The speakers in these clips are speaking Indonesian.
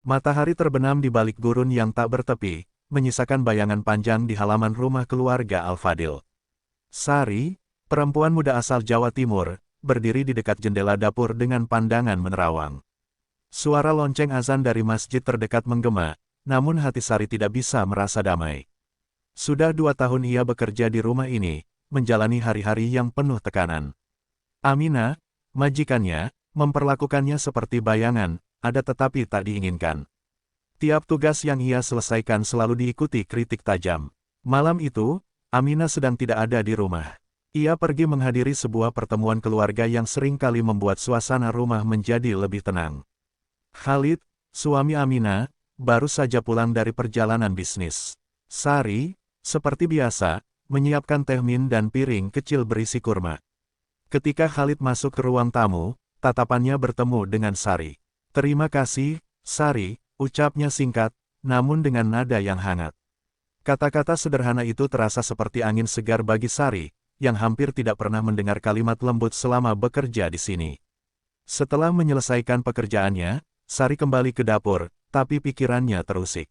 Matahari terbenam di balik gurun yang tak bertepi, menyisakan bayangan panjang di halaman rumah keluarga Al-Fadil. Sari, perempuan muda asal Jawa Timur, berdiri di dekat jendela dapur dengan pandangan menerawang. Suara lonceng azan dari masjid terdekat menggema, namun hati Sari tidak bisa merasa damai. Sudah 2 tahun ia bekerja di rumah ini, menjalani hari-hari yang penuh tekanan. Aminah, majikannya, memperlakukannya seperti bayangan, ada tetapi tak diinginkan. Tiap tugas yang ia selesaikan selalu diikuti kritik tajam. Malam itu, Aminah sedang tidak ada di rumah. Ia pergi menghadiri sebuah pertemuan keluarga yang sering kali membuat suasana rumah menjadi lebih tenang. Khalid, suami Aminah, baru saja pulang dari perjalanan bisnis. Sari, seperti biasa, menyiapkan teh min dan piring kecil berisi kurma. Ketika Khalid masuk ke ruang tamu, tatapannya bertemu dengan Sari. "Terima kasih, Sari," ucapnya singkat, namun dengan nada yang hangat. Kata-kata sederhana itu terasa seperti angin segar bagi Sari, yang hampir tidak pernah mendengar kalimat lembut selama bekerja di sini. Setelah menyelesaikan pekerjaannya, Sari kembali ke dapur, tapi pikirannya terusik.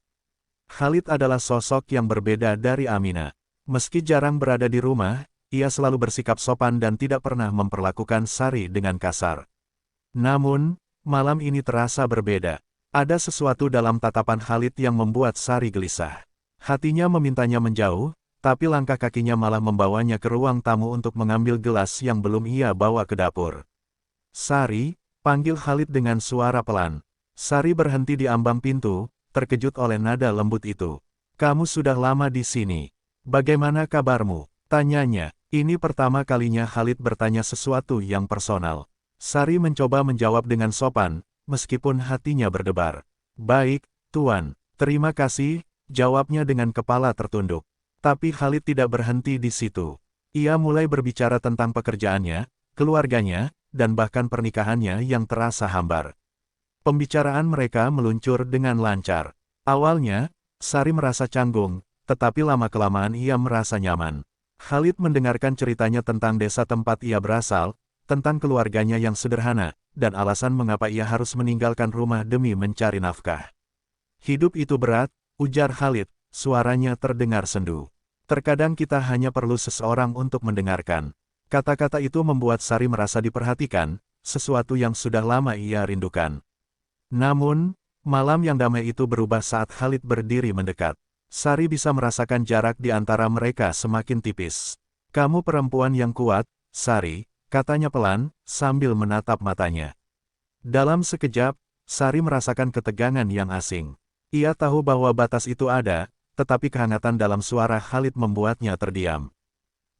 Khalid adalah sosok yang berbeda dari Aminah. Meski jarang berada di rumah, ia selalu bersikap sopan dan tidak pernah memperlakukan Sari dengan kasar. Namun, malam ini terasa berbeda. Ada sesuatu dalam tatapan Khalid yang membuat Sari gelisah. Hatinya memintanya menjauh, tapi langkah kakinya malah membawanya ke ruang tamu untuk mengambil gelas yang belum ia bawa ke dapur. "Sari," panggil Khalid dengan suara pelan. Sari berhenti di ambang pintu, terkejut oleh nada lembut itu. "Kamu sudah lama di sini. Bagaimana kabarmu?" tanyanya. Ini pertama kalinya Khalid bertanya sesuatu yang personal. Sari mencoba menjawab dengan sopan, meskipun hatinya berdebar. "Baik, Tuan. Terima kasih," jawabnya dengan kepala tertunduk. Tapi Khalid tidak berhenti di situ. Ia mulai berbicara tentang pekerjaannya, keluarganya, dan bahkan pernikahannya yang terasa hambar. Pembicaraan mereka meluncur dengan lancar. Awalnya, Sari merasa canggung, tetapi lama-kelamaan ia merasa nyaman. Khalid mendengarkan ceritanya tentang desa tempat ia berasal, tentang keluarganya yang sederhana, dan alasan mengapa ia harus meninggalkan rumah demi mencari nafkah. "Hidup itu berat," ujar Khalid, suaranya terdengar sendu. "Terkadang kita hanya perlu seseorang untuk mendengarkan." Kata-kata itu membuat Sari merasa diperhatikan, sesuatu yang sudah lama ia rindukan. Namun, malam yang damai itu berubah saat Khalid berdiri mendekat. Sari bisa merasakan jarak di antara mereka semakin tipis. "Kamu perempuan yang kuat, Sari," katanya pelan, sambil menatap matanya. Dalam sekejap, Sari merasakan ketegangan yang asing. Ia tahu bahwa batas itu ada, tetapi kehangatan dalam suara Khalid membuatnya terdiam.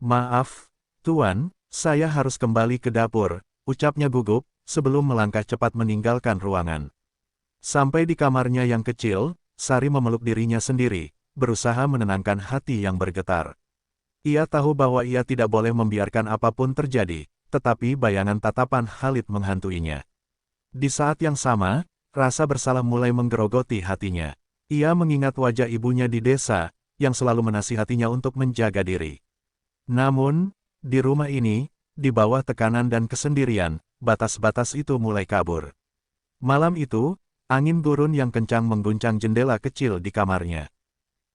"Maaf, Tuan, saya harus kembali ke dapur," ucapnya gugup, sebelum melangkah cepat meninggalkan ruangan. Sampai di kamarnya yang kecil, Sari memeluk dirinya sendiri, berusaha menenangkan hati yang bergetar. Ia tahu bahwa ia tidak boleh membiarkan apapun terjadi, tetapi bayangan tatapan Khalid menghantuinya. Di saat yang sama, rasa bersalah mulai menggerogoti hatinya. Ia mengingat wajah ibunya di desa, yang selalu menasihatinya untuk menjaga diri. Namun, di rumah ini, di bawah tekanan dan kesendirian, batas-batas itu mulai kabur. Malam itu, angin gurun yang kencang mengguncang jendela kecil di kamarnya.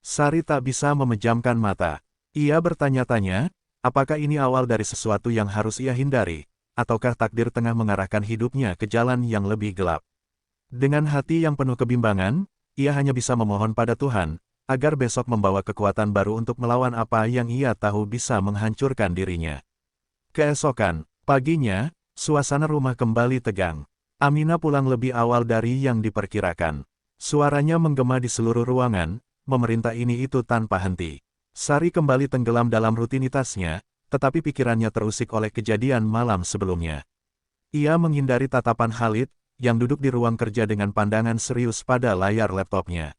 Sari tak bisa memejamkan mata. Ia bertanya-tanya, apakah ini awal dari sesuatu yang harus ia hindari, ataukah takdir tengah mengarahkan hidupnya ke jalan yang lebih gelap. Dengan hati yang penuh kebimbangan, ia hanya bisa memohon pada Tuhan, agar besok membawa kekuatan baru untuk melawan apa yang ia tahu bisa menghancurkan dirinya. Keesokan paginya, suasana rumah kembali tegang. Aminah pulang lebih awal dari yang diperkirakan. Suaranya menggema di seluruh ruangan, memerintah ini itu tanpa henti. Sari kembali tenggelam dalam rutinitasnya, tetapi pikirannya terusik oleh kejadian malam sebelumnya. Ia menghindari tatapan Khalid, yang duduk di ruang kerja dengan pandangan serius pada layar laptopnya.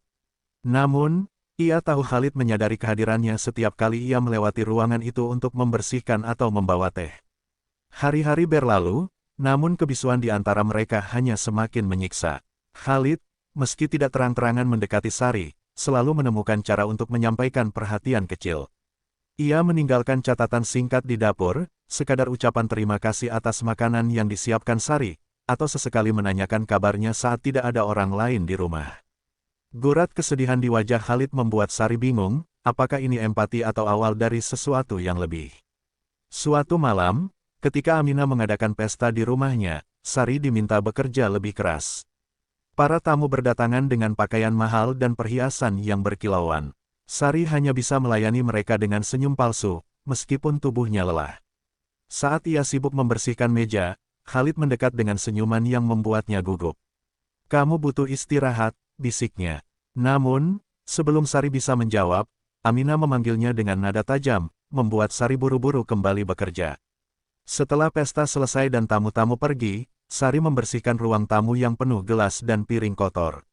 Namun, ia tahu Khalid menyadari kehadirannya setiap kali ia melewati ruangan itu untuk membersihkan atau membawa teh. Hari-hari berlalu, namun kebisuan di antara mereka hanya semakin menyiksa. Khalid, meski tidak terang-terangan mendekati Sari, selalu menemukan cara untuk menyampaikan perhatian kecil. Ia meninggalkan catatan singkat di dapur, sekadar ucapan terima kasih atas makanan yang disiapkan Sari, atau sesekali menanyakan kabarnya saat tidak ada orang lain di rumah. Gurat kesedihan di wajah Khalid membuat Sari bingung, apakah ini empati atau awal dari sesuatu yang lebih. Suatu malam, ketika Aminah mengadakan pesta di rumahnya, Sari diminta bekerja lebih keras. Para tamu berdatangan dengan pakaian mahal dan perhiasan yang berkilauan. Sari hanya bisa melayani mereka dengan senyum palsu, meskipun tubuhnya lelah. Saat ia sibuk membersihkan meja, Khalid mendekat dengan senyuman yang membuatnya gugup. "Kamu butuh istirahat," bisiknya. Namun, sebelum Sari bisa menjawab, Aminah memanggilnya dengan nada tajam, membuat Sari buru-buru kembali bekerja. Setelah pesta selesai dan tamu-tamu pergi, Sari membersihkan ruang tamu yang penuh gelas dan piring kotor.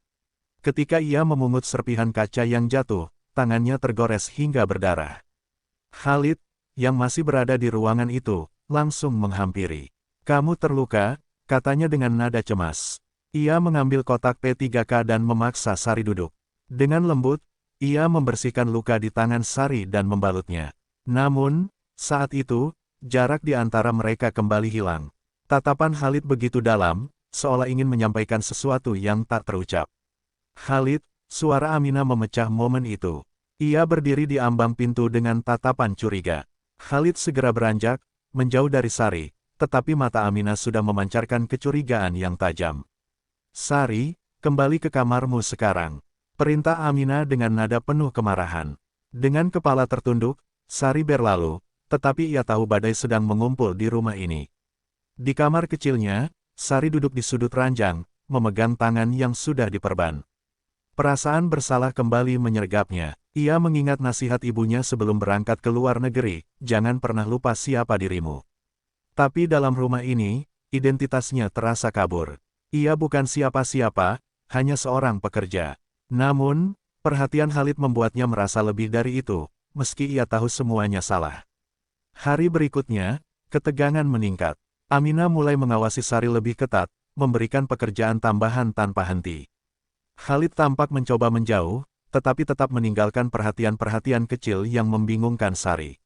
Ketika ia memungut serpihan kaca yang jatuh, tangannya tergores hingga berdarah. Khalid, yang masih berada di ruangan itu, langsung menghampiri. "Kamu terluka," katanya dengan nada cemas. Ia mengambil kotak P3K dan memaksa Sari duduk. Dengan lembut, ia membersihkan luka di tangan Sari dan membalutnya. Namun, saat itu, jarak di antara mereka kembali hilang. Tatapan Khalid begitu dalam, seolah ingin menyampaikan sesuatu yang tak terucap. "Khalid," suara Aminah memecah momen itu. Ia berdiri di ambang pintu dengan tatapan curiga. Khalid segera beranjak, menjauh dari Sari, tetapi mata Aminah sudah memancarkan kecurigaan yang tajam. "Sari, kembali ke kamarmu sekarang," perintah Aminah dengan nada penuh kemarahan. Dengan kepala tertunduk, Sari berlalu, tetapi ia tahu badai sedang mengumpul di rumah ini. Di kamar kecilnya, Sari duduk di sudut ranjang, memegang tangan yang sudah diperban. Perasaan bersalah kembali menyergapnya. Ia mengingat nasihat ibunya sebelum berangkat ke luar negeri, "Jangan pernah lupa siapa dirimu." Tapi dalam rumah ini, identitasnya terasa kabur. Ia bukan siapa-siapa, hanya seorang pekerja. Namun, perhatian Khalid membuatnya merasa lebih dari itu, meski ia tahu semuanya salah. Hari berikutnya, ketegangan meningkat. Aminah mulai mengawasi Sari lebih ketat, memberikan pekerjaan tambahan tanpa henti. Khalid tampak mencoba menjauh, tetapi tetap meninggalkan perhatian-perhatian kecil yang membingungkan Sari.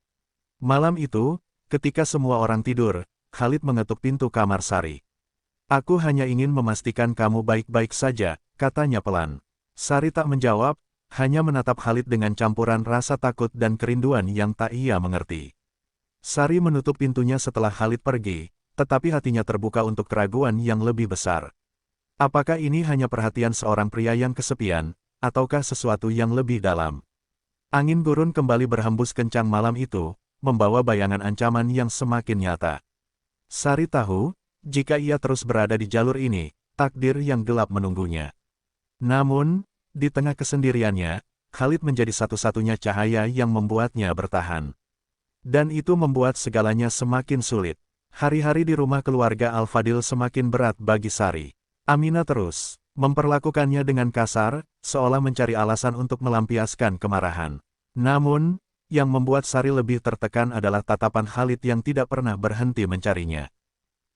Malam itu, ketika semua orang tidur, Khalid mengetuk pintu kamar Sari. "Aku hanya ingin memastikan kamu baik-baik saja," katanya pelan. Sari tak menjawab, hanya menatap Khalid dengan campuran rasa takut dan kerinduan yang tak ia mengerti. Sari menutup pintunya setelah Khalid pergi, tetapi hatinya terbuka untuk keraguan yang lebih besar. Apakah ini hanya perhatian seorang pria yang kesepian, ataukah sesuatu yang lebih dalam? Angin gurun kembali berhembus kencang malam itu, membawa bayangan ancaman yang semakin nyata. Sari tahu, jika ia terus berada di jalur ini, takdir yang gelap menunggunya. Namun, di tengah kesendiriannya, Khalid menjadi satu-satunya cahaya yang membuatnya bertahan. Dan itu membuat segalanya semakin sulit. Hari-hari di rumah keluarga Al-Fadil semakin berat bagi Sari. Aminah terus memperlakukannya dengan kasar, seolah mencari alasan untuk melampiaskan kemarahan. Namun, yang membuat Sari lebih tertekan adalah tatapan Khalid yang tidak pernah berhenti mencarinya.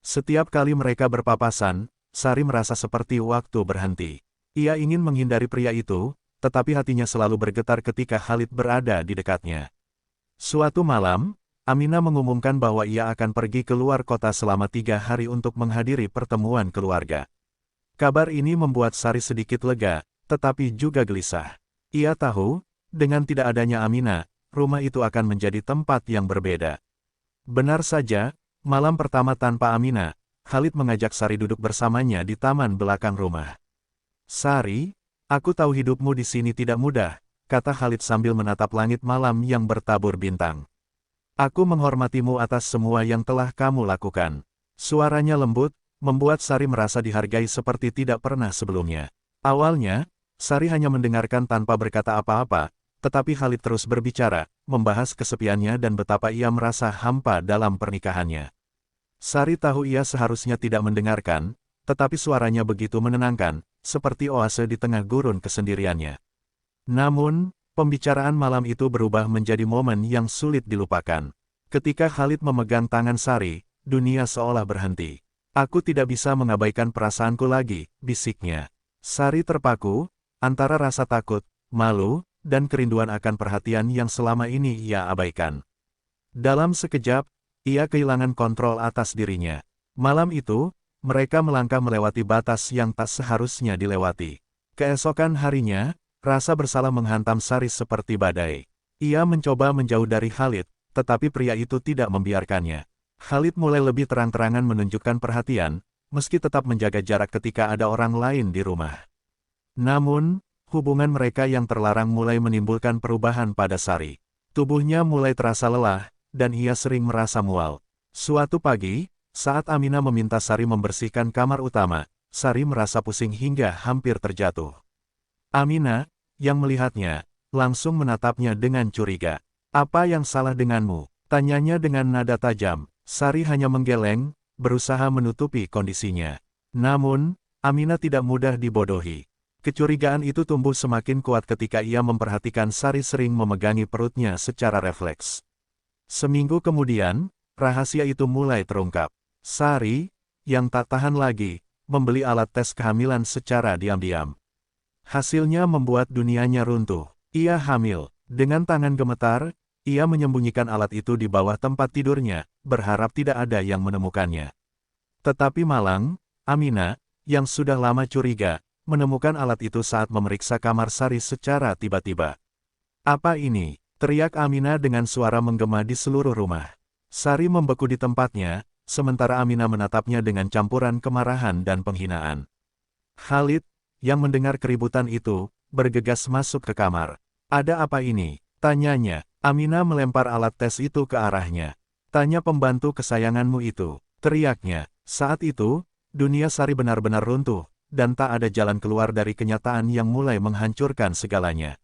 Setiap kali mereka berpapasan, Sari merasa seperti waktu berhenti. Ia ingin menghindari pria itu, tetapi hatinya selalu bergetar ketika Khalid berada di dekatnya. Suatu malam, Aminah mengumumkan bahwa ia akan pergi ke luar kota selama 3 hari untuk menghadiri pertemuan keluarga. Kabar ini membuat Sari sedikit lega, tetapi juga gelisah. Ia tahu, dengan tidak adanya Aminah, rumah itu akan menjadi tempat yang berbeda. Benar saja, malam pertama tanpa Aminah, Khalid mengajak Sari duduk bersamanya di taman belakang rumah. "Sari, aku tahu hidupmu di sini tidak mudah," kata Khalid sambil menatap langit malam yang bertabur bintang. "Aku menghormatimu atas semua yang telah kamu lakukan." Suaranya lembut, membuat Sari merasa dihargai seperti tidak pernah sebelumnya. Awalnya, Sari hanya mendengarkan tanpa berkata apa-apa, tetapi Khalid terus berbicara, membahas kesepiannya dan betapa ia merasa hampa dalam pernikahannya. Sari tahu ia seharusnya tidak mendengarkan, tetapi suaranya begitu menenangkan, seperti oase di tengah gurun kesendiriannya. Namun, pembicaraan malam itu berubah menjadi momen yang sulit dilupakan. Ketika Khalid memegang tangan Sari, dunia seolah berhenti. "Aku tidak bisa mengabaikan perasaanku lagi," bisiknya. Sari terpaku, antara rasa takut, malu, dan kerinduan akan perhatian yang selama ini ia abaikan. Dalam sekejap, ia kehilangan kontrol atas dirinya. Malam itu, Mereka melangkah melewati batas yang tak seharusnya dilewati. Keesokan harinya, rasa bersalah menghantam Sari seperti badai. Ia mencoba menjauh dari Khalid, tetapi pria itu tidak membiarkannya. Khalid mulai lebih terang-terangan menunjukkan perhatian, meski tetap menjaga jarak ketika ada orang lain di rumah. Namun, hubungan mereka yang terlarang mulai menimbulkan perubahan pada Sari. Tubuhnya mulai terasa lelah, dan ia sering merasa mual. Suatu pagi, saat Aminah meminta Sari membersihkan kamar utama, Sari merasa pusing hingga hampir terjatuh. Aminah, yang melihatnya, langsung menatapnya dengan curiga. "Apa yang salah denganmu?" tanyanya dengan nada tajam. Sari hanya menggeleng, berusaha menutupi kondisinya. Namun, Aminah tidak mudah dibodohi. Kecurigaan itu tumbuh semakin kuat ketika ia memperhatikan Sari sering memegangi perutnya secara refleks. Seminggu kemudian, rahasia itu mulai terungkap. Sari, yang tak tahan lagi, membeli alat tes kehamilan secara diam-diam. Hasilnya membuat dunianya runtuh. Ia hamil. Dengan tangan gemetar, ia menyembunyikan alat itu di bawah tempat tidurnya, berharap tidak ada yang menemukannya. Tetapi malang, Aminah, yang sudah lama curiga, menemukan alat itu saat memeriksa kamar Sari secara tiba-tiba. "Apa ini?" teriak Aminah dengan suara menggema di seluruh rumah. Sari membeku di tempatnya, sementara Aminah menatapnya dengan campuran kemarahan dan penghinaan. Khalid, yang mendengar keributan itu, bergegas masuk ke kamar. "Ada apa ini?" tanyanya. Aminah melempar alat tes itu ke arahnya. "Tanya pembantu kesayanganmu itu," teriaknya. Saat itu, dunia Sari benar-benar runtuh, dan tak ada jalan keluar dari kenyataan yang mulai menghancurkan segalanya.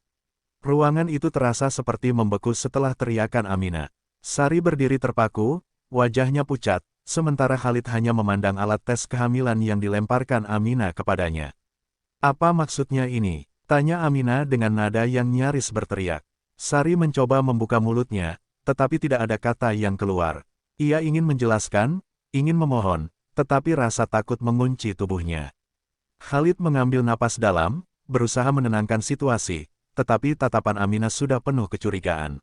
Ruangan itu terasa seperti membeku setelah teriakan Aminah. Sari berdiri terpaku, wajahnya pucat, sementara Khalid hanya memandang alat tes kehamilan yang dilemparkan Aminah kepadanya. "Apa maksudnya ini?" tanya Aminah dengan nada yang nyaris berteriak. Sari mencoba membuka mulutnya, tetapi tidak ada kata yang keluar. Ia ingin menjelaskan, ingin memohon, tetapi rasa takut mengunci tubuhnya. Khalid mengambil napas dalam, berusaha menenangkan situasi, tetapi tatapan Aminah sudah penuh kecurigaan.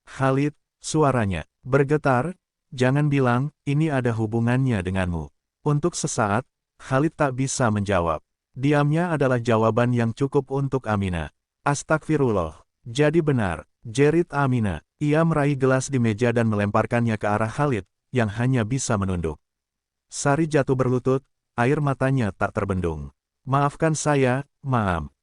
"Khalid," suaranya bergetar, "jangan bilang, ini ada hubungannya denganmu." Untuk sesaat, Khalid tak bisa menjawab. Diamnya adalah jawaban yang cukup untuk Aminah. "Astagfirullah. Jadi benar," jerit Aminah. Ia meraih gelas di meja dan melemparkannya ke arah Khalid, yang hanya bisa menunduk. Sari jatuh berlutut, air matanya tak terbendung. "Maafkan saya,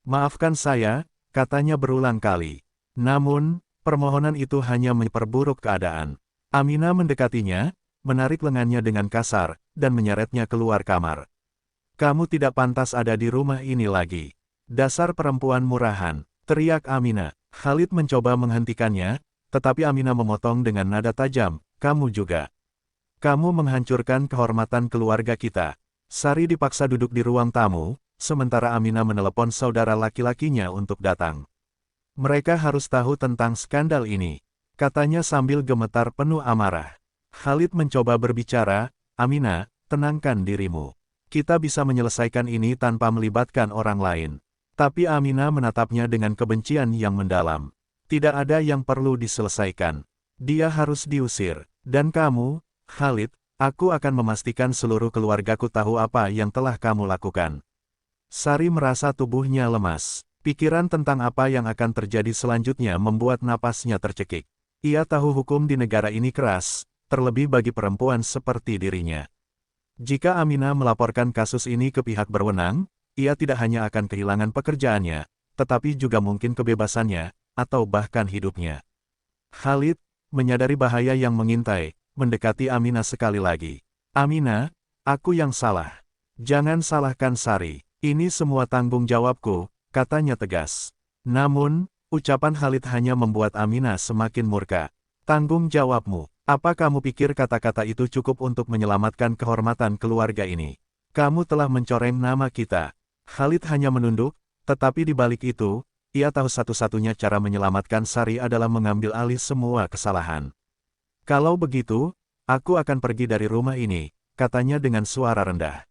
maafkan saya," katanya berulang kali. Namun, permohonan itu hanya memperburuk keadaan. Aminah mendekatinya, menarik lengannya dengan kasar, dan menyeretnya keluar kamar. "Kamu tidak pantas ada di rumah ini lagi. Dasar perempuan murahan," teriak Aminah. Khalid mencoba menghentikannya, tetapi Aminah memotong dengan nada tajam, "Kamu juga. Kamu menghancurkan kehormatan keluarga kita." Sari dipaksa duduk di ruang tamu, sementara Aminah menelepon saudara laki-lakinya untuk datang. "Mereka harus tahu tentang skandal ini," katanya sambil gemetar penuh amarah. Khalid mencoba berbicara, "Aminah, tenangkan dirimu. Kita bisa menyelesaikan ini tanpa melibatkan orang lain." Tapi Aminah menatapnya dengan kebencian yang mendalam. "Tidak ada yang perlu diselesaikan. Dia harus diusir. Dan kamu, Khalid, aku akan memastikan seluruh keluargaku tahu apa yang telah kamu lakukan." Sari merasa tubuhnya lemas. Pikiran tentang apa yang akan terjadi selanjutnya membuat napasnya tercekik. Ia tahu hukum di negara ini keras, terlebih bagi perempuan seperti dirinya. Jika Aminah melaporkan kasus ini ke pihak berwenang, ia tidak hanya akan kehilangan pekerjaannya, tetapi juga mungkin kebebasannya, atau bahkan hidupnya. Khalid, menyadari bahaya yang mengintai, mendekati Aminah sekali lagi. "Aminah, aku yang salah. Jangan salahkan Sari. Ini semua tanggung jawabku," katanya tegas. Namun, ucapan Khalid hanya membuat Aminah semakin murka. "Tanggung jawabmu? Apa kamu pikir kata-kata itu cukup untuk menyelamatkan kehormatan keluarga ini? Kamu telah mencoreng nama kita." Khalid hanya menunduk, tetapi di balik itu, ia tahu satu-satunya cara menyelamatkan Sari adalah mengambil alih semua kesalahan. "Kalau begitu, aku akan pergi dari rumah ini," katanya dengan suara rendah.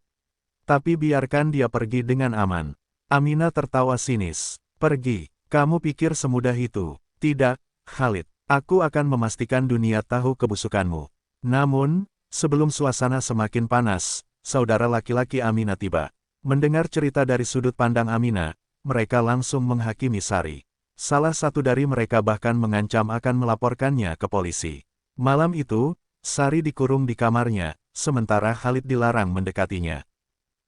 "Tapi biarkan dia pergi dengan aman." Aminah tertawa sinis. "Pergi? Kamu pikir semudah itu?" "Tidak, Khalid. Aku akan memastikan dunia tahu kebusukanmu." Namun, sebelum suasana semakin panas, saudara laki-laki Aminah tiba. Mendengar cerita dari sudut pandang Aminah, mereka langsung menghakimi Sari. Salah satu dari mereka bahkan mengancam akan melaporkannya ke polisi. Malam itu, Sari dikurung di kamarnya, sementara Khalid dilarang mendekatinya.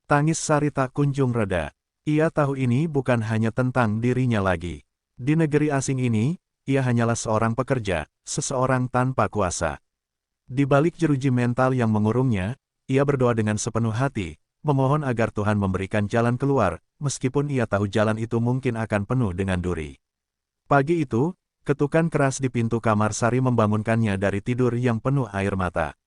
Tangis Sari tak kunjung reda. Ia tahu ini bukan hanya tentang dirinya lagi. Di negeri asing ini, ia hanyalah seorang pekerja, seseorang tanpa kuasa. Di balik jeruji mental yang mengurungnya, ia berdoa dengan sepenuh hati, memohon agar Tuhan memberikan jalan keluar, meskipun ia tahu jalan itu mungkin akan penuh dengan duri. Pagi itu, ketukan keras di pintu kamar Sari membangunkannya dari tidur yang penuh air mata.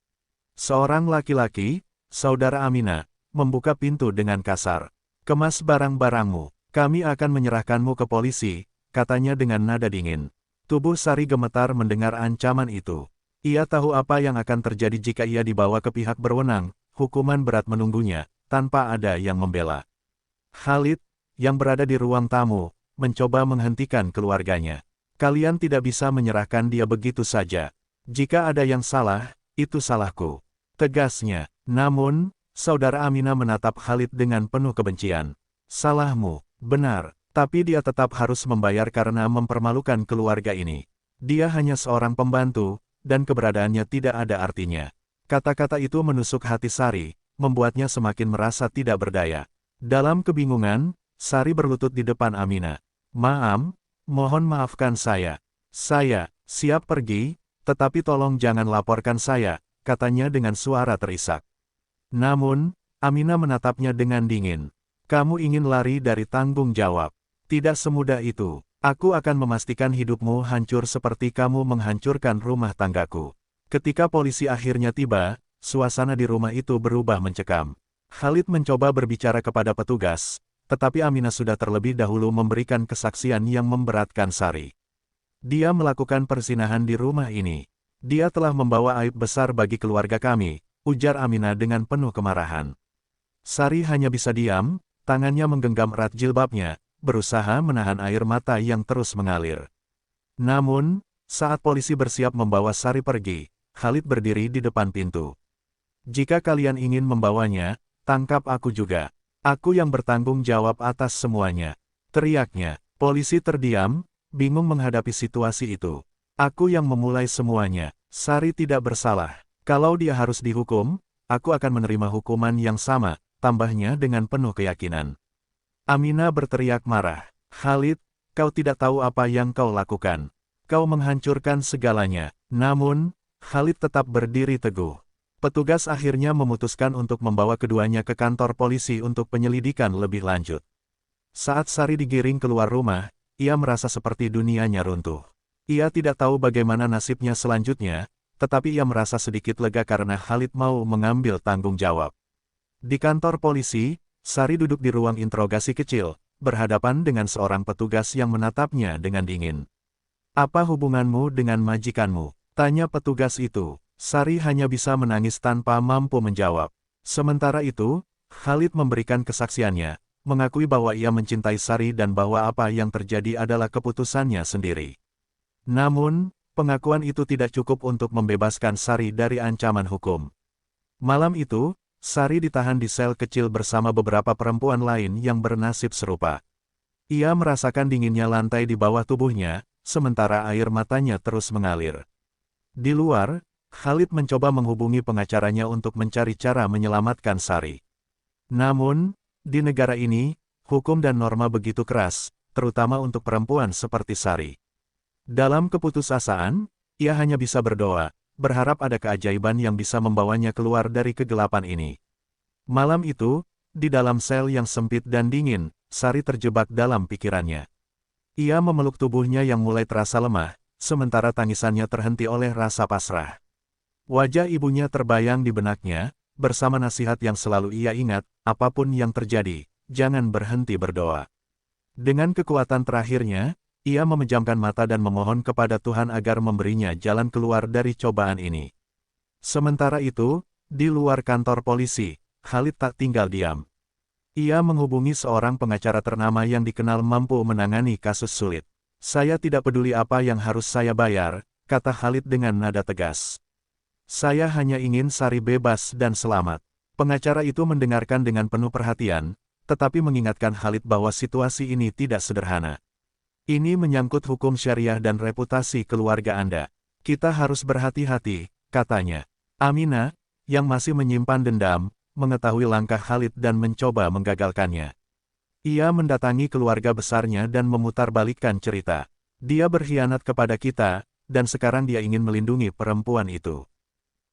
Seorang laki-laki, saudara Aminah, membuka pintu dengan kasar. "Kemas barang-barangmu, kami akan menyerahkanmu ke polisi," katanya dengan nada dingin. Tubuh Sari gemetar mendengar ancaman itu. Ia tahu apa yang akan terjadi jika ia dibawa ke pihak berwenang, hukuman berat menunggunya, tanpa ada yang membela. Khalid, yang berada di ruang tamu, mencoba menghentikan keluarganya. "Kalian tidak bisa menyerahkan dia begitu saja. Jika ada yang salah, itu salahku," tegasnya. Namun, saudara Aminah menatap Khalid dengan penuh kebencian. "Salahmu, benar, tapi dia tetap harus membayar karena mempermalukan keluarga ini. Dia hanya seorang pembantu, dan keberadaannya tidak ada artinya." Kata-kata itu menusuk hati Sari, membuatnya semakin merasa tidak berdaya. Dalam kebingungan, Sari berlutut di depan Aminah. Mohon maafkan saya. Saya siap pergi, tetapi tolong jangan laporkan saya," katanya dengan suara terisak. Namun, Aminah menatapnya dengan dingin. "Kamu ingin lari dari tanggung jawab? Tidak semudah itu. Aku akan memastikan hidupmu hancur seperti kamu menghancurkan rumah tanggaku." Ketika polisi akhirnya tiba, suasana di rumah itu berubah mencekam. Khalid mencoba berbicara kepada petugas, tetapi Aminah sudah terlebih dahulu memberikan kesaksian yang memberatkan Sari. "Dia melakukan perzinahan di rumah ini. Dia telah membawa aib besar bagi keluarga kami," ujar Aminah dengan penuh kemarahan. Sari hanya bisa diam, tangannya menggenggam erat jilbabnya, berusaha menahan air mata yang terus mengalir. Namun, saat polisi bersiap membawa Sari pergi, Khalid berdiri di depan pintu. "Jika kalian ingin membawanya, tangkap aku juga. Aku yang bertanggung jawab atas semuanya," teriaknya. Polisi terdiam, bingung menghadapi situasi itu. "Aku yang memulai semuanya. Sari tidak bersalah. Kalau dia harus dihukum, aku akan menerima hukuman yang sama," tambahnya dengan penuh keyakinan. Aminah berteriak marah. "Khalid, kau tidak tahu apa yang kau lakukan. Kau menghancurkan segalanya." Namun, Khalid tetap berdiri teguh. Petugas akhirnya memutuskan untuk membawa keduanya ke kantor polisi untuk penyelidikan lebih lanjut. Saat Sari digiring keluar rumah, ia merasa seperti dunianya runtuh. Ia tidak tahu bagaimana nasibnya selanjutnya, tetapi ia merasa sedikit lega karena Khalid mau mengambil tanggung jawab. Di kantor polisi, Sari duduk di ruang interogasi kecil, berhadapan dengan seorang petugas yang menatapnya dengan dingin. "Apa hubunganmu dengan majikanmu?" tanya petugas itu. Sari hanya bisa menangis tanpa mampu menjawab. Sementara itu, Khalid memberikan kesaksiannya, mengakui bahwa ia mencintai Sari dan bahwa apa yang terjadi adalah keputusannya sendiri. Namun, pengakuan itu tidak cukup untuk membebaskan Sari dari ancaman hukum. Malam itu, Sari ditahan di sel kecil bersama beberapa perempuan lain yang bernasib serupa. Ia merasakan dinginnya lantai di bawah tubuhnya, sementara air matanya terus mengalir. Di luar, Khalid mencoba menghubungi pengacaranya untuk mencari cara menyelamatkan Sari. Namun, di negara ini, hukum dan norma begitu keras, terutama untuk perempuan seperti Sari. Dalam keputusasaan, ia hanya bisa berdoa, berharap ada keajaiban yang bisa membawanya keluar dari kegelapan ini. Malam itu, di dalam sel yang sempit dan dingin, Sari terjebak dalam pikirannya. Ia memeluk tubuhnya yang mulai terasa lemah, sementara tangisannya terhenti oleh rasa pasrah. Wajah ibunya terbayang di benaknya, bersama nasihat yang selalu ia ingat, apapun yang terjadi, jangan berhenti berdoa. Dengan kekuatan terakhirnya, ia memejamkan mata dan memohon kepada Tuhan agar memberinya jalan keluar dari cobaan ini. Sementara itu, di luar kantor polisi, Khalid tak tinggal diam. Ia menghubungi seorang pengacara ternama yang dikenal mampu menangani kasus sulit. "Saya tidak peduli apa yang harus saya bayar," kata Khalid dengan nada tegas. "Saya hanya ingin Sari bebas dan selamat." Pengacara itu mendengarkan dengan penuh perhatian, tetapi mengingatkan Khalid bahwa situasi ini tidak sederhana. Ini menyangkut hukum syariah dan reputasi keluarga Anda. Kita harus berhati-hati, katanya. Aminah, yang masih menyimpan dendam, mengetahui langkah Khalid dan mencoba menggagalkannya. Ia mendatangi keluarga besarnya dan memutarbalikkan cerita. Dia berkhianat kepada kita, dan sekarang dia ingin melindungi perempuan itu.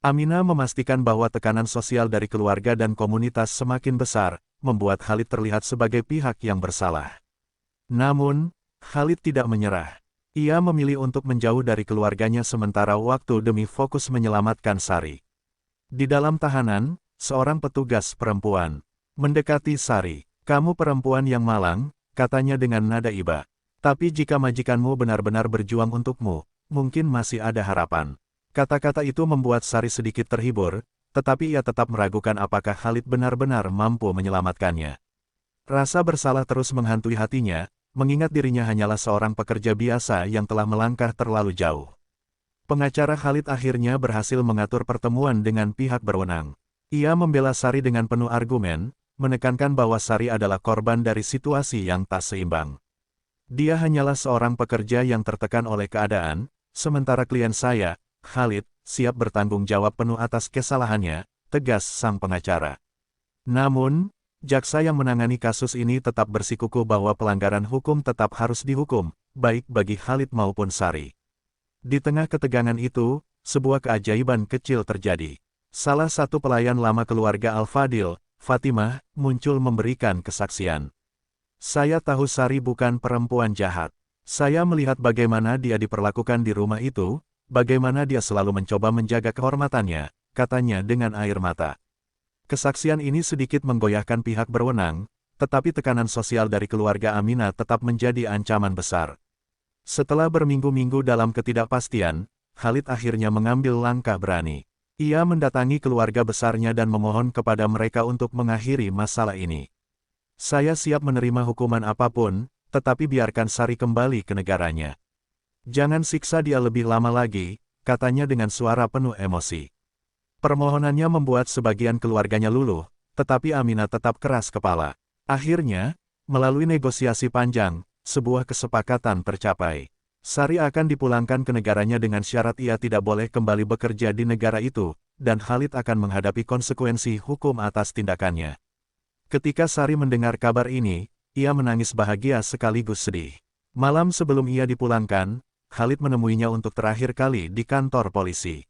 Aminah memastikan bahwa tekanan sosial dari keluarga dan komunitas semakin besar, membuat Khalid terlihat sebagai pihak yang bersalah. Namun, Khalid tidak menyerah. Ia memilih untuk menjauh dari keluarganya sementara waktu demi fokus menyelamatkan Sari. Di dalam tahanan, seorang petugas perempuan mendekati Sari. "Kamu perempuan yang malang," katanya dengan nada iba. "Tapi jika majikanmu benar-benar berjuang untukmu, mungkin masih ada harapan." Kata-kata itu membuat Sari sedikit terhibur, tetapi ia tetap meragukan apakah Khalid benar-benar mampu menyelamatkannya. Rasa bersalah terus menghantui hatinya, mengingat dirinya hanyalah seorang pekerja biasa yang telah melangkah terlalu jauh. Pengacara Khalid akhirnya berhasil mengatur pertemuan dengan pihak berwenang. Ia membela Sari dengan penuh argumen, menekankan bahwa Sari adalah korban dari situasi yang tak seimbang. Dia hanyalah seorang pekerja yang tertekan oleh keadaan, sementara klien saya, Khalid, siap bertanggung jawab penuh atas kesalahannya, tegas sang pengacara. Namun, jaksa yang menangani kasus ini tetap bersikukuh bahwa pelanggaran hukum tetap harus dihukum, baik bagi Khalid maupun Sari. Di tengah ketegangan itu, sebuah keajaiban kecil terjadi. Salah satu pelayan lama keluarga Al-Fadil, Fatimah, muncul memberikan kesaksian. "Saya tahu Sari bukan perempuan jahat. Saya melihat bagaimana dia diperlakukan di rumah itu, bagaimana dia selalu mencoba menjaga kehormatannya," katanya dengan air mata. Kesaksian ini sedikit menggoyahkan pihak berwenang, tetapi tekanan sosial dari keluarga Aminah tetap menjadi ancaman besar. Setelah berminggu-minggu dalam ketidakpastian, Khalid akhirnya mengambil langkah berani. Ia mendatangi keluarga besarnya dan memohon kepada mereka untuk mengakhiri masalah ini. "Saya siap menerima hukuman apapun, tetapi biarkan Sari kembali ke negaranya. Jangan siksa dia lebih lama lagi," katanya dengan suara penuh emosi. Permohonannya membuat sebagian keluarganya luluh, tetapi Aminah tetap keras kepala. Akhirnya, melalui negosiasi panjang, sebuah kesepakatan tercapai. Sari akan dipulangkan ke negaranya dengan syarat ia tidak boleh kembali bekerja di negara itu, dan Khalid akan menghadapi konsekuensi hukum atas tindakannya. Ketika Sari mendengar kabar ini, ia menangis bahagia sekaligus sedih. Malam sebelum ia dipulangkan, Khalid menemuinya untuk terakhir kali di kantor polisi.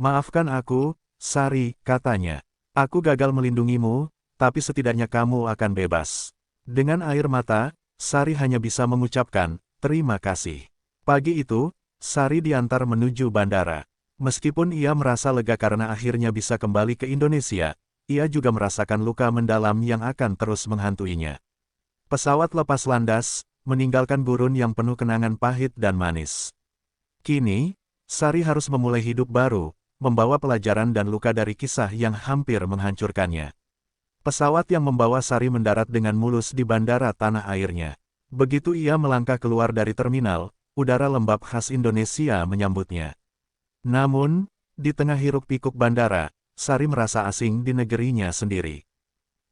"Maafkan aku, Sari," katanya. "Aku gagal melindungimu, tapi setidaknya kamu akan bebas." Dengan air mata, Sari hanya bisa mengucapkan, "Terima kasih." Pagi itu, Sari diantar menuju bandara. Meskipun ia merasa lega karena akhirnya bisa kembali ke Indonesia, ia juga merasakan luka mendalam yang akan terus menghantuinya. Pesawat lepas landas, meninggalkan gurun yang penuh kenangan pahit dan manis. Kini, Sari harus memulai hidup baru, membawa pelajaran dan luka dari kisah yang hampir menghancurkannya. Pesawat yang membawa Sari mendarat dengan mulus di bandara tanah airnya. Begitu ia melangkah keluar dari terminal, udara lembab khas Indonesia menyambutnya. Namun, di tengah hiruk-pikuk bandara, Sari merasa asing di negerinya sendiri.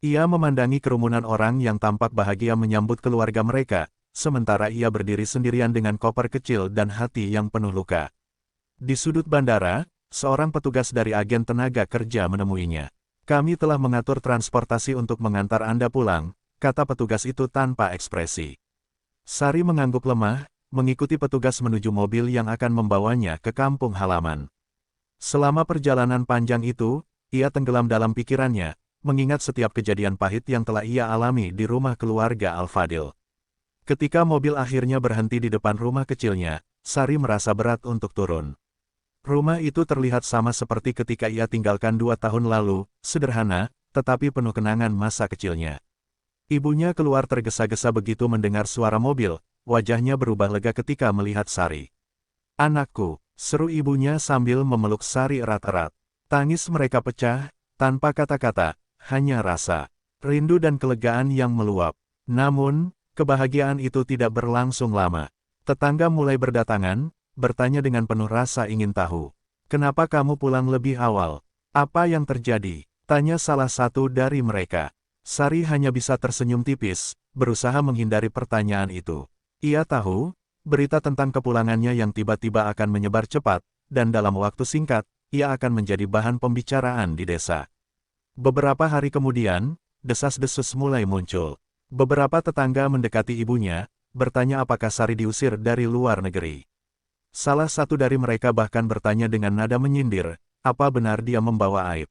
Ia memandangi kerumunan orang yang tampak bahagia menyambut keluarga mereka, sementara ia berdiri sendirian dengan koper kecil dan hati yang penuh luka. Di sudut bandara, seorang petugas dari agen tenaga kerja menemuinya. "Kami telah mengatur transportasi untuk mengantar Anda pulang," kata petugas itu tanpa ekspresi. Sari mengangguk lemah, mengikuti petugas menuju mobil yang akan membawanya ke kampung halaman. Selama perjalanan panjang itu, ia tenggelam dalam pikirannya, mengingat setiap kejadian pahit yang telah ia alami di rumah keluarga Al-Fadil. Ketika mobil akhirnya berhenti di depan rumah kecilnya, Sari merasa berat untuk turun. Rumah itu terlihat sama seperti ketika ia tinggalkan 2 tahun lalu, sederhana, tetapi penuh kenangan masa kecilnya. Ibunya keluar tergesa-gesa begitu mendengar suara mobil, wajahnya berubah lega ketika melihat Sari. "Anakku," seru ibunya sambil memeluk Sari erat-erat. Tangis mereka pecah, tanpa kata-kata, hanya rasa rindu dan kelegaan yang meluap. Namun, kebahagiaan itu tidak berlangsung lama. Tetangga mulai berdatangan, bertanya dengan penuh rasa ingin tahu. "Kenapa kamu pulang lebih awal? Apa yang terjadi?" Tanya salah satu dari mereka. Sari hanya bisa tersenyum tipis, berusaha menghindari pertanyaan itu. Ia tahu, berita tentang kepulangannya yang tiba-tiba akan menyebar cepat, dan dalam waktu singkat, ia akan menjadi bahan pembicaraan di desa. Beberapa hari kemudian, desas-desus mulai muncul. Beberapa tetangga mendekati ibunya, bertanya apakah Sari diusir dari luar negeri. Salah satu dari mereka bahkan bertanya dengan nada menyindir, apa benar dia membawa aib.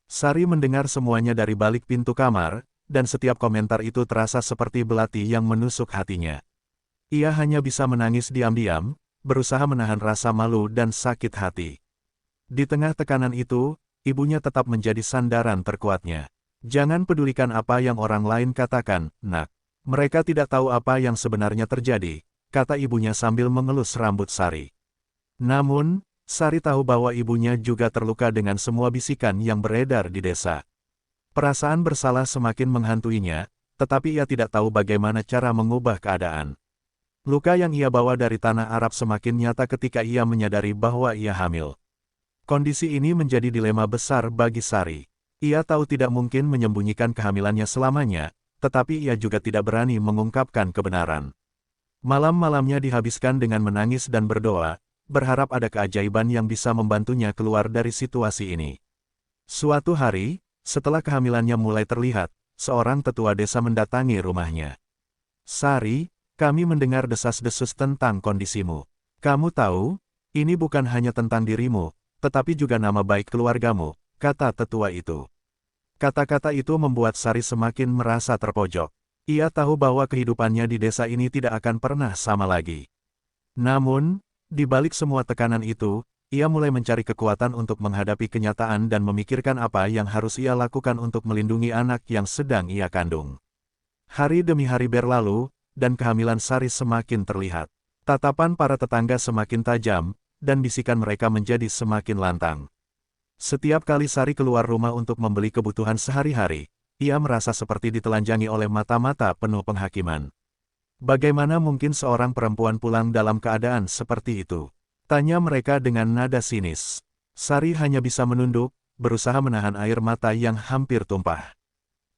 Sari mendengar semuanya dari balik pintu kamar, dan setiap komentar itu terasa seperti belati yang menusuk hatinya. Ia hanya bisa menangis diam-diam, berusaha menahan rasa malu dan sakit hati. Di tengah tekanan itu, ibunya tetap menjadi sandaran terkuatnya. Jangan pedulikan apa yang orang lain katakan, nak. Mereka tidak tahu apa yang sebenarnya terjadi, kata ibunya sambil mengelus rambut Sari. Namun, Sari tahu bahwa ibunya juga terluka dengan semua bisikan yang beredar di desa. Perasaan bersalah semakin menghantuinya, tetapi ia tidak tahu bagaimana cara mengubah keadaan. Luka yang ia bawa dari tanah Arab semakin nyata ketika ia menyadari bahwa ia hamil. Kondisi ini menjadi dilema besar bagi Sari. Ia tahu tidak mungkin menyembunyikan kehamilannya selamanya, tetapi ia juga tidak berani mengungkapkan kebenaran. Malam-malamnya dihabiskan dengan menangis dan berdoa, berharap ada keajaiban yang bisa membantunya keluar dari situasi ini. Suatu hari, setelah kehamilannya mulai terlihat, seorang tetua desa mendatangi rumahnya. Sari, kami mendengar desas-desus tentang kondisimu. Kamu tahu, ini bukan hanya tentang dirimu, tetapi juga nama baik keluargamu, kata tetua itu. Kata-kata itu membuat Sari semakin merasa terpojok. Ia tahu bahwa kehidupannya di desa ini tidak akan pernah sama lagi. Namun, di balik semua tekanan itu, ia mulai mencari kekuatan untuk menghadapi kenyataan dan memikirkan apa yang harus ia lakukan untuk melindungi anak yang sedang ia kandung. Hari demi hari berlalu, dan kehamilan Sari semakin terlihat. Tatapan para tetangga semakin tajam, dan bisikan mereka menjadi semakin lantang. Setiap kali Sari keluar rumah untuk membeli kebutuhan sehari-hari, ia merasa seperti ditelanjangi oleh mata-mata penuh penghakiman. Bagaimana mungkin seorang perempuan pulang dalam keadaan seperti itu? Tanya mereka dengan nada sinis. Sari hanya bisa menunduk, berusaha menahan air mata yang hampir tumpah.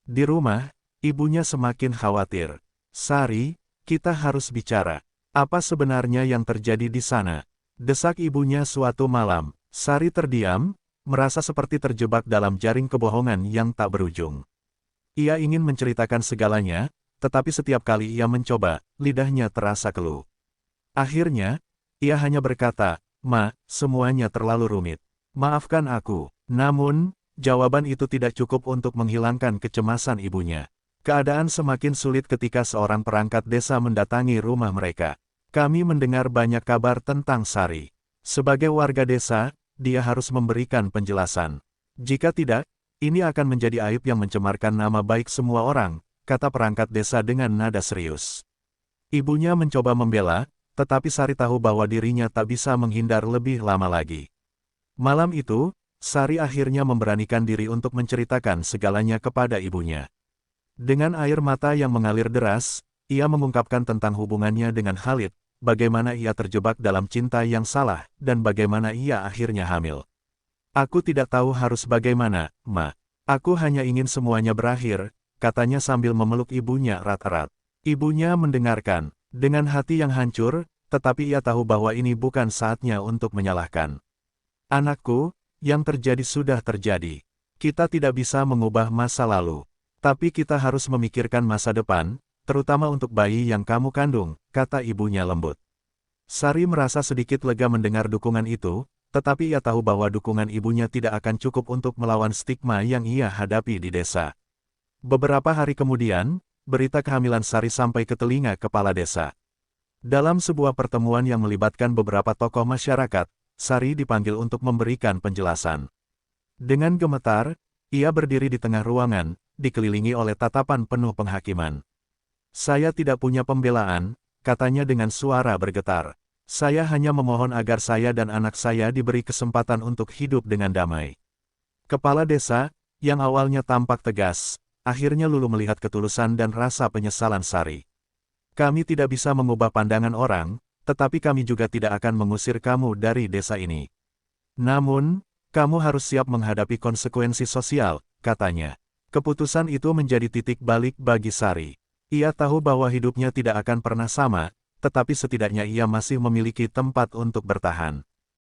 Di rumah, ibunya semakin khawatir. Sari, kita harus bicara. Apa sebenarnya yang terjadi di sana? Desak ibunya suatu malam. Sari terdiam, merasa seperti terjebak dalam jaring kebohongan yang tak berujung. Ia ingin menceritakan segalanya, tetapi setiap kali ia mencoba, lidahnya terasa keluh. Akhirnya, ia hanya berkata, "Ma, semuanya terlalu rumit. Maafkan aku." Namun, jawaban itu tidak cukup untuk menghilangkan kecemasan ibunya. Keadaan semakin sulit ketika seorang perangkat desa mendatangi rumah mereka. Kami mendengar banyak kabar tentang Sari. Sebagai warga desa, dia harus memberikan penjelasan. Jika tidak, ini akan menjadi aib yang mencemarkan nama baik semua orang, kata perangkat desa dengan nada serius. Ibunya mencoba membela, tetapi Sari tahu bahwa dirinya tak bisa menghindar lebih lama lagi. Malam itu, Sari akhirnya memberanikan diri untuk menceritakan segalanya kepada ibunya. Dengan air mata yang mengalir deras, ia mengungkapkan tentang hubungannya dengan Khalid, bagaimana ia terjebak dalam cinta yang salah, dan bagaimana ia akhirnya hamil. Aku tidak tahu harus bagaimana, Ma. Aku hanya ingin semuanya berakhir, katanya sambil memeluk ibunya erat-erat. Ibunya mendengarkan, dengan hati yang hancur, tetapi ia tahu bahwa ini bukan saatnya untuk menyalahkan. Anakku, yang terjadi sudah terjadi. Kita tidak bisa mengubah masa lalu. Tapi kita harus memikirkan masa depan, terutama untuk bayi yang kamu kandung, kata ibunya lembut. Sari merasa sedikit lega mendengar dukungan itu, tetapi ia tahu bahwa dukungan ibunya tidak akan cukup untuk melawan stigma yang ia hadapi di desa. Beberapa hari kemudian, berita kehamilan Sari sampai ke telinga kepala desa. Dalam sebuah pertemuan yang melibatkan beberapa tokoh masyarakat, Sari dipanggil untuk memberikan penjelasan. Dengan gemetar, ia berdiri di tengah ruangan, dikelilingi oleh tatapan penuh penghakiman. Saya tidak punya pembelaan, katanya dengan suara bergetar. Saya hanya memohon agar saya dan anak saya diberi kesempatan untuk hidup dengan damai. Kepala desa, yang awalnya tampak tegas, akhirnya luluh melihat ketulusan dan rasa penyesalan Sari. Kami tidak bisa mengubah pandangan orang, tetapi kami juga tidak akan mengusir kamu dari desa ini. Namun, Kamu harus siap menghadapi konsekuensi sosial, katanya. Keputusan itu menjadi titik balik bagi Sari. Ia tahu bahwa hidupnya tidak akan pernah sama, tetapi setidaknya ia masih memiliki tempat untuk bertahan.